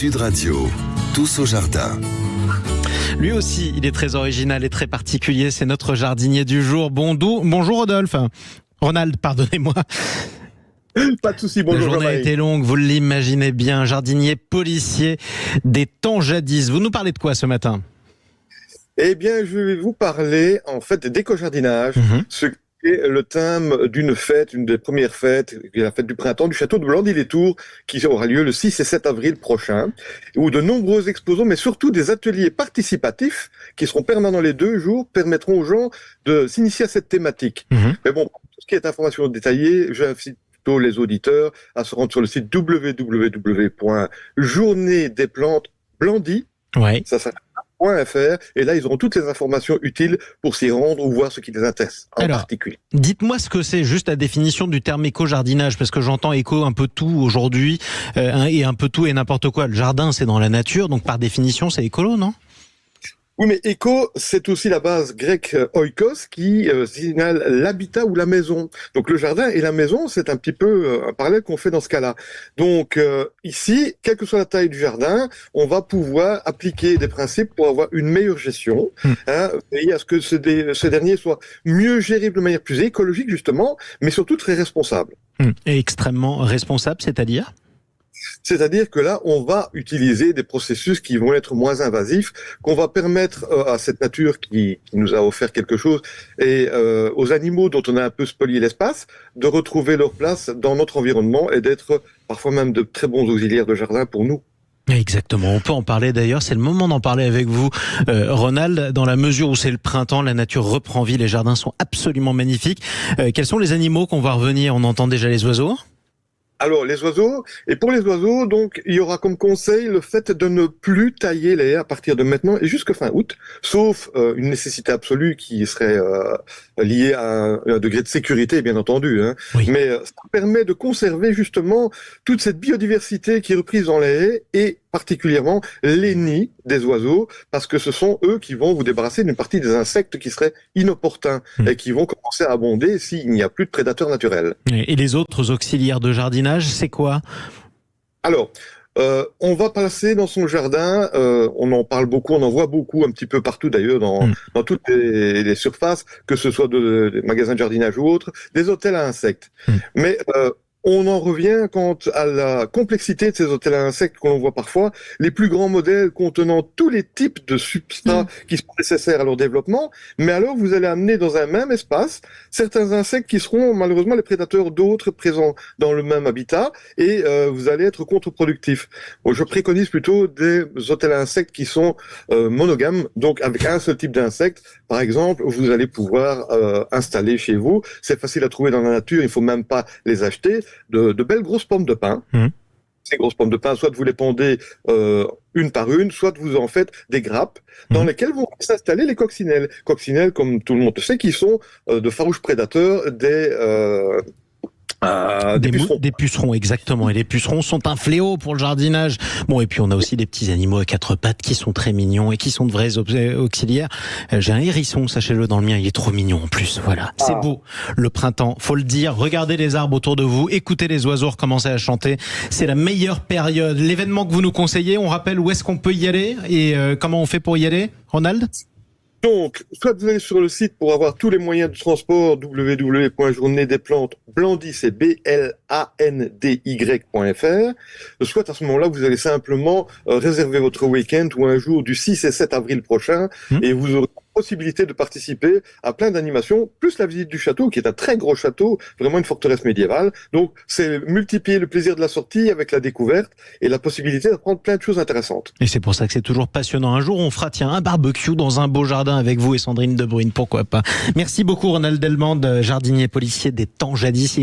Sud Radio, tous au jardin. Lui aussi, il est très original et très particulier. C'est notre jardinier du jour. Bonjour Rodolphe. Ronald, pardonnez-moi. Pas de souci, bonjour. La journée a été longue, vous l'imaginez bien. Jardinier policier des temps jadis. Vous nous parlez de quoi ce matin ? Eh bien, je vais vous parler en fait d'éco-jardinage. Ce qui est le thème d'une fête, une des premières fêtes, la fête du printemps du château de Blandy-les-Tours, qui aura lieu le 6 et 7 avril prochain, où de nombreux exposants, mais surtout des ateliers participatifs, qui seront permanents les 2 jours, permettront aux gens de s'initier à cette thématique. Mais bon, pour tout ce qui est information détaillée, j'invite plutôt les auditeurs à se rendre sur le site www.journéedesplantesblandy. Ouais. .fr, et là ils auront toutes les informations utiles pour s'y rendre ou voir ce qui les intéresse en particulier. Dites-moi ce que c'est, juste la définition du terme éco-jardinage, parce que j'entends éco un peu tout aujourd'hui, et un peu tout et n'importe quoi. Le jardin c'est dans la nature, donc par définition c'est écolo, non ? Oui, mais éco, c'est aussi la base grecque oikos qui signale l'habitat ou la maison. Donc le jardin et la maison, c'est un petit peu un parallèle qu'on fait dans ce cas-là. Donc ici, quelle que soit la taille du jardin, on va pouvoir appliquer des principes pour avoir une meilleure gestion, et à ce que ce dernier soit mieux géré de manière plus écologique justement, mais surtout très responsable. Et extrêmement responsable, c'est-à-dire ? C'est-à-dire que là, on va utiliser des processus qui vont être moins invasifs, qu'on va permettre à cette nature qui nous a offert quelque chose et aux animaux dont on a un peu spolié l'espace, de retrouver leur place dans notre environnement et d'être parfois même de très bons auxiliaires de jardin pour nous. Exactement, on peut en parler d'ailleurs, c'est le moment d'en parler avec vous, Ronald, dans la mesure où c'est le printemps, la nature reprend vie, les jardins sont absolument magnifiques. Quels sont les animaux qu'on va revenir ? On entend déjà les oiseaux ? Alors, les oiseaux, et pour les oiseaux, donc, il y aura comme conseil le fait de ne plus tailler les haies à partir de maintenant et jusqu'à fin août, sauf une nécessité absolue qui serait liée à un degré de sécurité, bien entendu. Oui. Mais ça permet de conserver justement toute cette biodiversité qui est reprise dans les haies et particulièrement les nids des oiseaux, parce que ce sont eux qui vont vous débarrasser d'une partie des insectes qui seraient inopportuns et qui vont commencer à abonder s'il n'y a plus de prédateurs naturels. Et les autres auxiliaires de jardinage, c'est quoi ? Alors, on va passer dans son jardin, on en parle beaucoup, on en voit beaucoup un petit peu partout d'ailleurs dans toutes les surfaces, que ce soit des magasins de jardinage ou autres, des hôtels à insectes. Mais on en revient quant à la complexité de ces hôtels à insectes qu'on voit parfois, les plus grands modèles contenant tous les types de substrats qui sont nécessaires à leur développement, mais alors vous allez amener dans un même espace certains insectes qui seront malheureusement les prédateurs d'autres présents dans le même habitat, et vous allez être contre-productif. Bon, je préconise plutôt des hôtels à insectes qui sont monogames, donc avec un seul type d'insecte. Par exemple, vous allez pouvoir installer chez vous, c'est facile à trouver dans la nature, il faut même pas les acheter, de belles grosses pommes de pin. Ces grosses pommes de pin, soit vous les pondez une par une, soit vous en faites des grappes dans lesquelles vont s'installer les coccinelles. Coccinelles, comme tout le monde le sait, qui sont de farouches prédateurs des pucerons, exactement. Et les pucerons sont un fléau pour le jardinage. Bon, et puis on a aussi des petits animaux à 4 pattes qui sont très mignons et qui sont de vrais auxiliaires. J'ai un hérisson, sachez-le, dans le mien, il est trop mignon en plus. Voilà, c'est beau. Le printemps, faut le dire. Regardez les arbres autour de vous, écoutez les oiseaux recommencer à chanter. C'est la meilleure période. L'événement que vous nous conseillez, on rappelle où est-ce qu'on peut y aller et comment on fait pour y aller, Ronald ? Donc, soit vous allez sur le site pour avoir tous les moyens de transport, www.journéedesplantesblandy, c'est BLANDY.fr, soit à ce moment-là, vous allez simplement réserver votre week-end ou un jour du 6 et 7 avril prochain, et vous aurez la possibilité de participer à plein d'animations, plus la visite du château, qui est un très gros château, vraiment une forteresse médiévale. Donc, c'est multiplier le plaisir de la sortie avec la découverte et la possibilité d'apprendre plein de choses intéressantes. Et c'est pour ça que c'est toujours passionnant. Un jour, on fera, un barbecue dans un beau jardin avec vous et Sandrine Debruyne, pourquoi pas. Merci beaucoup, Ronald Delmande, jardinier policier des temps jadis.